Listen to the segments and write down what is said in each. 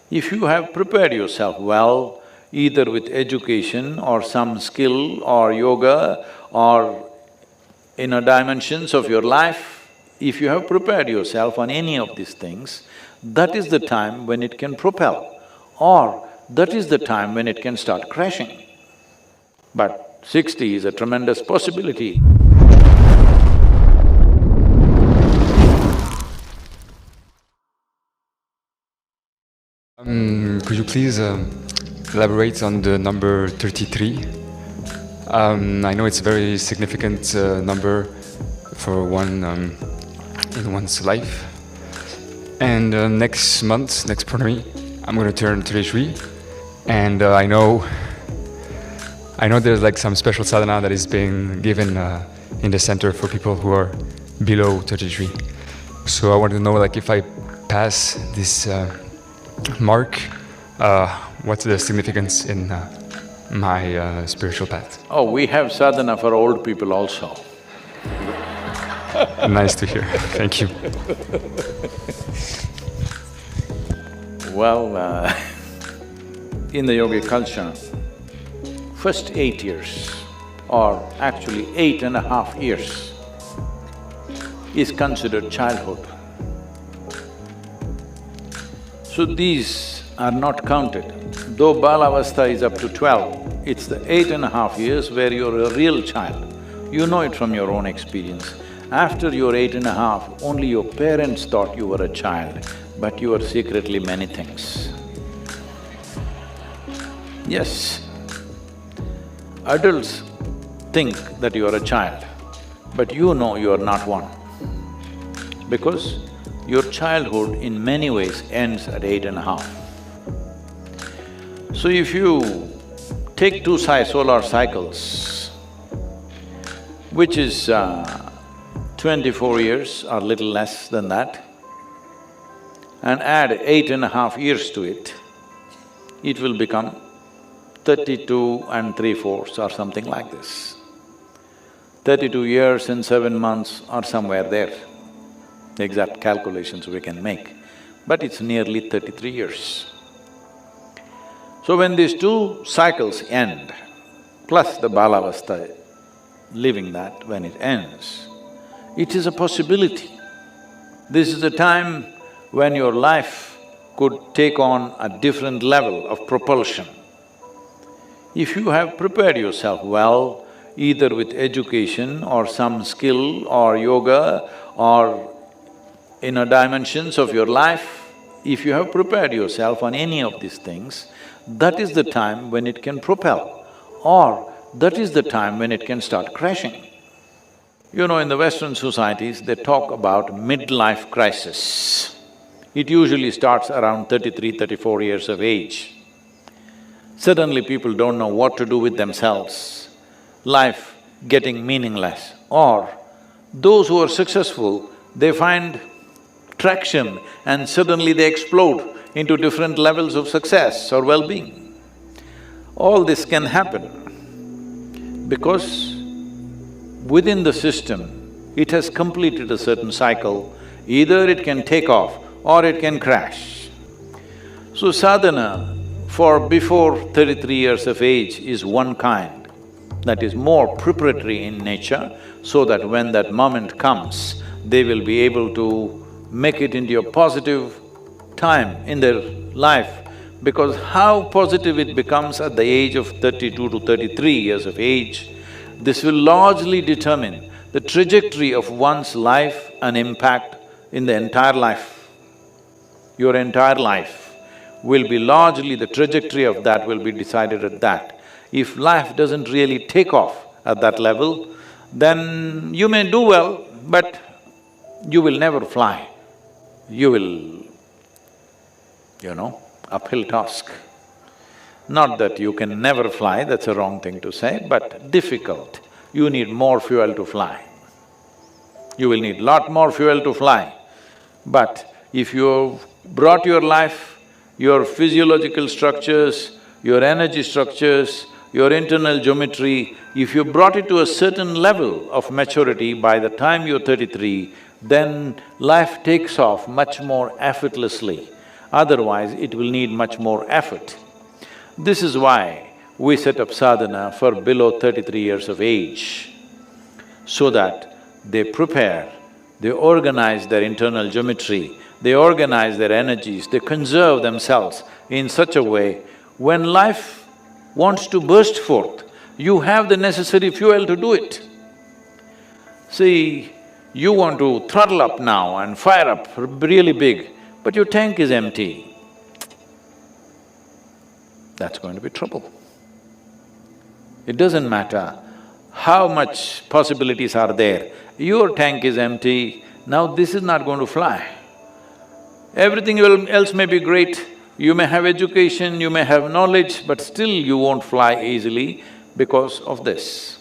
If you have prepared yourself well, either with education or some skill or yoga or inner dimensions of your life, if you have prepared yourself on any of these things, that is the time when it can propel, or that is the time when it can start crashing. But 60 is a tremendous possibility. Could you please elaborate on the number 33? I know it's a very significant number for one in one's life. And next month, next Purnami, I'm going to turn 33, and I know there's like some special sadhana that is being given in the center for people who are below 33. So I want to know, like, if I pass this mark, what's the significance in my spiritual path? Oh, we have sadhana for old people also. Nice to hear, thank you. Well, in the yogic culture, first 8 years, or actually 8.5 years, is considered childhood. So these are not counted. Though Balavastha is up to 12, it's the 8.5 years where you're a real child. You know it from your own experience. After your 8.5, only your parents thought you were a child, but you are secretly many things. Yes, adults think that you are a child, but you know you are not one. Because your childhood in many ways ends at 8.5. So if you take two solar cycles, which is 24 years or little less than that, and add 8.5 years to it, it will become 32 and 3/4 or something like this. 32 years and 7 months or somewhere there. The exact calculations we can make, but it's nearly 33 years. So when these two cycles end, plus the Balavastha, living that when it ends, it is a possibility. This is a time when your life could take on a different level of propulsion. If you have prepared yourself well, either with education or some skill or yoga or inner dimensions of your life, if you have prepared yourself on any of these things, that is the time when it can propel, or that is the time when it can start crashing. You know, in the Western societies, they talk about midlife crisis. It usually starts around 33, 34 years of age. Suddenly people don't know what to do with themselves, life getting meaningless. Or those who are successful, they find traction and suddenly they explode into different levels of success or well-being. All this can happen because within the system, it has completed a certain cycle. Either it can take off or it can crash. So sadhana for before 33 years of age is one kind, that is more preparatory in nature, so that when that moment comes, they will be able to make it into a positive time in their life. Because how positive it becomes at the age of 32 to 33 years of age, this will largely determine the trajectory of one's life and impact in the entire life. Your entire life will be largely… the trajectory of that will be decided at that. If life doesn't really take off at that level, then you may do well, but you will never fly. You will, uphill task. Not that you can never fly, that's a wrong thing to say, but difficult. You need more fuel to fly. You will need lot more fuel to fly. But if you've brought your life, your physiological structures, your energy structures, your internal geometry, if you brought it to a certain level of maturity by the time you're 33, then life takes off much more effortlessly. Otherwise, it will need much more effort. This is why we set up sadhana for below 33 years of age, so that they prepare, they organize their internal geometry, they organize their energies, they conserve themselves in such a way, when life wants to burst forth, you have the necessary fuel to do it. See, you want to throttle up now and fire up really big, but your tank is empty. That's going to be trouble. It doesn't matter how much possibilities are there, your tank is empty, now this is not going to fly. Everything else may be great, you may have education, you may have knowledge, but still you won't fly easily because of this.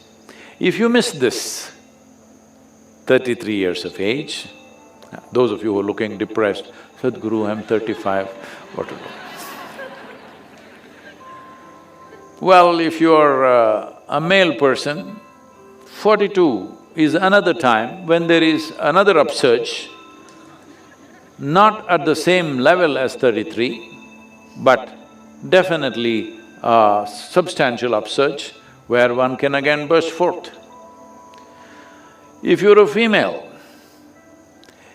If you miss this, 33 years of age, those of you who are looking depressed, Sadhguru, I'm 35, what to do? Well, if you're a male person, 42 is another time when there is another upsurge, not at the same level as 33, but definitely a substantial upsurge where one can again burst forth. If you're a female,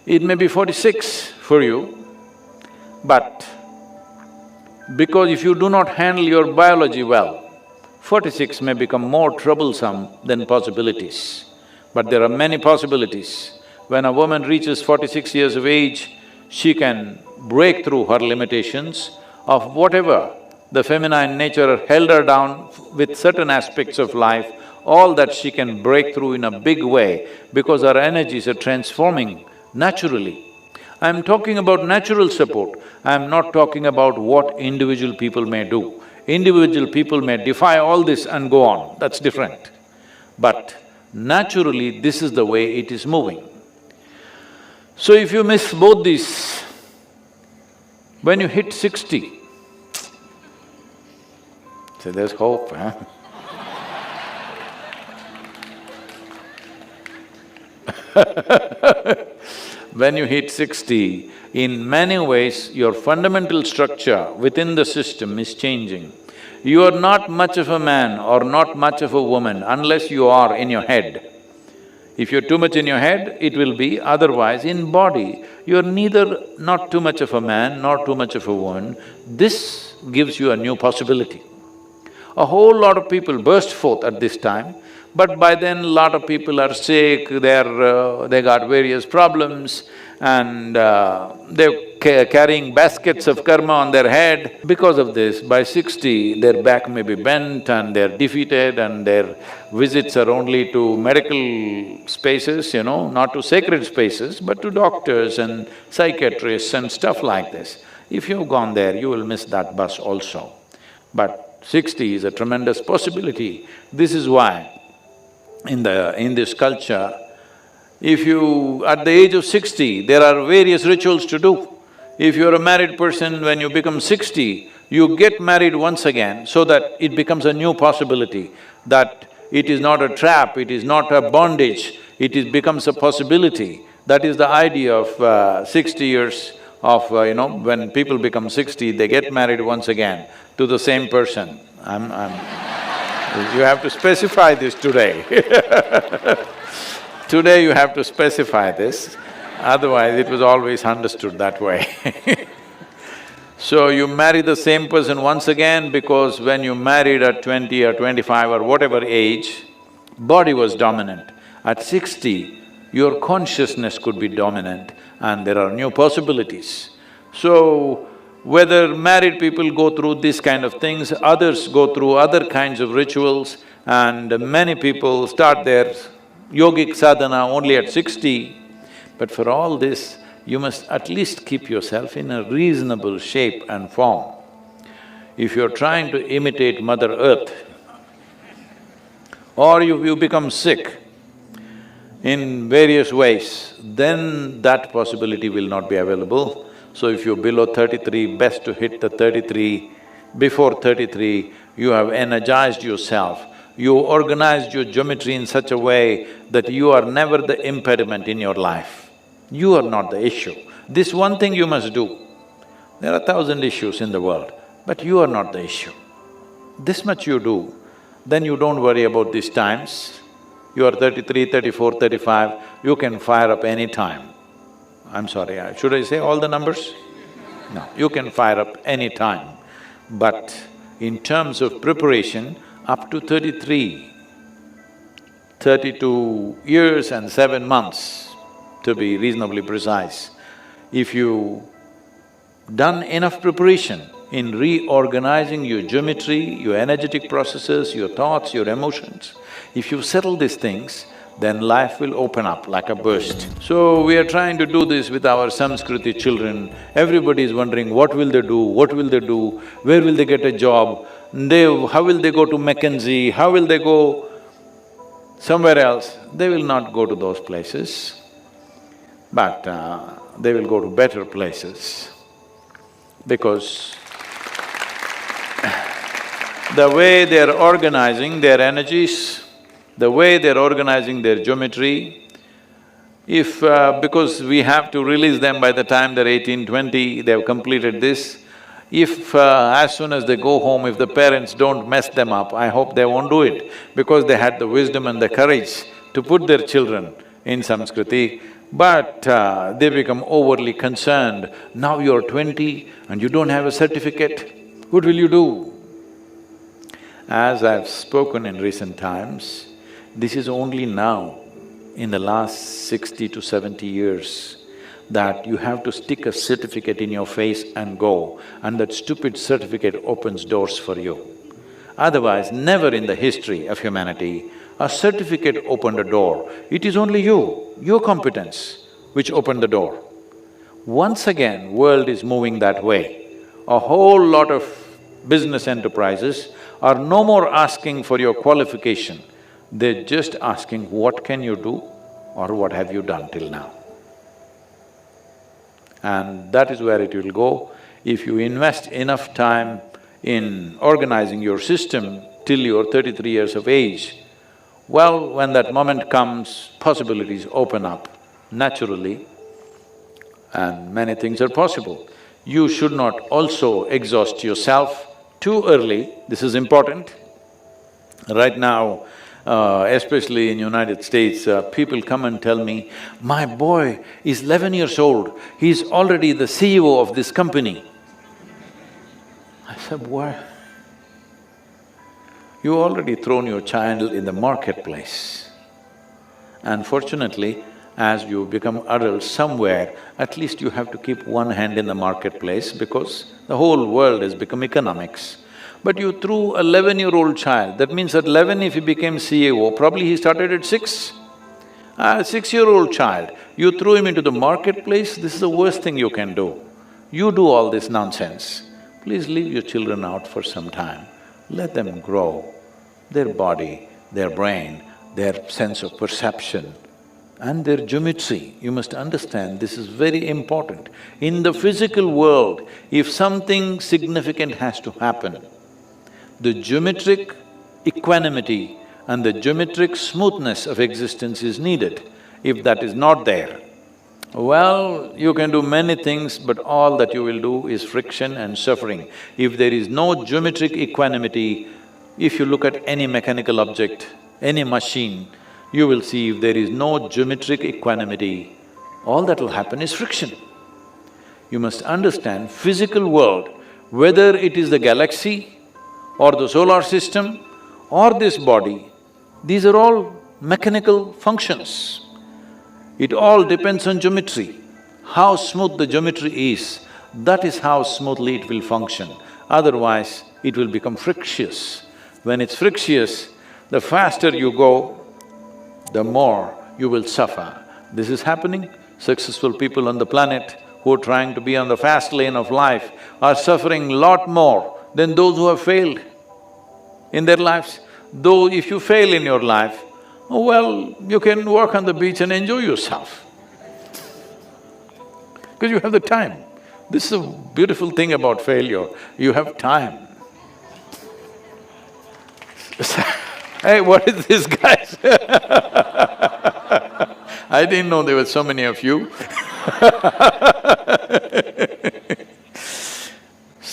it may be 46 for you, but because if you do not handle your biology well, 46 may become more troublesome than possibilities. But there are many possibilities. When a woman reaches 46 years of age, she can break through her limitations of whatever the feminine nature held her down with certain aspects of life, all that she can break through in a big way because her energies are transforming naturally. I'm talking about natural support, I'm not talking about what individual people may do. Individual people may defy all this and go on, that's different. But naturally, this is the way it is moving. So if you miss both these, when you hit 60, so there's hope, huh? When you hit 60, in many ways your fundamental structure within the system is changing. You are not much of a man or not much of a woman unless you are in your head. If you're too much in your head, it will be, otherwise in body, you're neither not too much of a man nor too much of a woman. This gives you a new possibility. A whole lot of people burst forth at this time, but by then a lot of people are sick, they got various problems and they're carrying baskets of karma on their head. Because of this, by 60, their back may be bent and they're defeated and their visits are only to medical spaces, not to sacred spaces, but to doctors and psychiatrists and stuff like this. If you've gone there, you will miss that bus also. But 60 is a tremendous possibility. This is why in this culture, if you… at the age of 60, there are various rituals to do. If you're a married person, when you become 60, you get married once again so that it becomes a new possibility, that it is not a trap, it is not a bondage, becomes a possibility. That is the idea of 60 years of, when people become 60, they get married once again to the same person. You have to specify this today. Today you have to specify this, otherwise it was always understood that way. So you marry the same person once again because when you married at 20 or 25 or whatever age, body was dominant. At 60, your consciousness could be dominant and there are new possibilities. So, whether married people go through these kind of things, others go through other kinds of rituals, and many people start their yogic sadhana only at 60. But for all this, you must at least keep yourself in a reasonable shape and form. If you're trying to imitate Mother Earth, or you become sick in various ways, then that possibility will not be available. So if you're below 33, best to hit the 33. Before 33, you have energized yourself, you organized your geometry in such a way that you are never the impediment in your life. You are not the issue. This one thing you must do. There are 1,000 issues in the world, but you are not the issue. This much you do, then you don't worry about these times. You are 33, 34, 35, you can fire up any time. I'm sorry, should I say all the numbers? No, you can fire up any time. But in terms of preparation, up to 32 years and 7 months, to be reasonably precise, if you done enough preparation in reorganizing your geometry, your energetic processes, your thoughts, your emotions, if you settle these things, then life will open up like a burst. So we are trying to do this with our Samskriti children. Everybody is wondering what will they do, what will they do, where will they get a job, how will they go to McKinsey, how will they go somewhere else? They will not go to those places, but they will go to better places. Because the way they're organizing their energies, the way they're organizing their geometry, because we have to release them by the time they're 18, 20, they've completed this, as soon as they go home, if the parents don't mess them up, I hope they won't do it, because they had the wisdom and the courage to put their children in Samskriti, but they become overly concerned. Now you're 20 and you don't have a certificate, what will you do? As I've spoken in recent times, this is only now, in the last 60 to 70 years, that you have to stick a certificate in your face and go, and that stupid certificate opens doors for you. Otherwise, never in the history of humanity, a certificate opened a door. It is only you, your competence, which opened the door. Once again, world is moving that way. A whole lot of business enterprises are no more asking for your qualification, they're just asking what can you do or what have you done till now. And that is where it will go. If you invest enough time in organizing your system till you're 33 years of age, well, when that moment comes, possibilities open up naturally and many things are possible. You should not also exhaust yourself too early, this is important. Right now, especially in United States, people come and tell me, my boy is 11 years old, he's already the CEO of this company. I said, what? You already thrown your child in the marketplace. Unfortunately, as you become adults somewhere, at least you have to keep one hand in the marketplace because the whole world has become economics. But you threw a 11-year-old child, that means at 11 if he became CEO, probably he started at 6. A 6-year-old child, you threw him into the marketplace, this is the worst thing you can do. You do all this nonsense. Please leave your children out for some time, let them grow. Their body, their brain, their sense of perception and their geometry, you must understand this is very important. In the physical world, if something significant has to happen, the geometric equanimity and the geometric smoothness of existence is needed. If that is not there, well, you can do many things, but all that you will do is friction and suffering. If there is no geometric equanimity, if you look at any mechanical object, any machine, you will see if there is no geometric equanimity, all that will happen is friction. You must understand physical world, whether it is the galaxy or the solar system or this body, these are all mechanical functions. It all depends on geometry. How smooth the geometry is, that is how smoothly it will function. Otherwise, it will become frictious. When it's frictious, the faster you go, the more you will suffer. This is happening. Successful people on the planet who are trying to be on the fast lane of life are suffering lot more than those who have failed in their lives. Though if you fail in your life, oh well, you can walk on the beach and enjoy yourself because you have the time. This is a beautiful thing about failure, you have time. Hey, what is this, guys? I didn't know there were so many of you.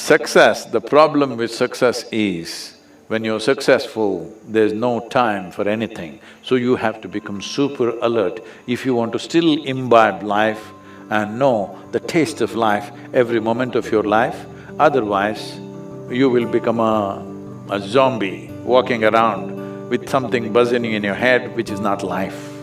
Success, the problem with success is, when you're successful, there's no time for anything. So you have to become super alert if you want to still imbibe life and know the taste of life every moment of your life. Otherwise, you will become a zombie walking around with something buzzing in your head which is not life.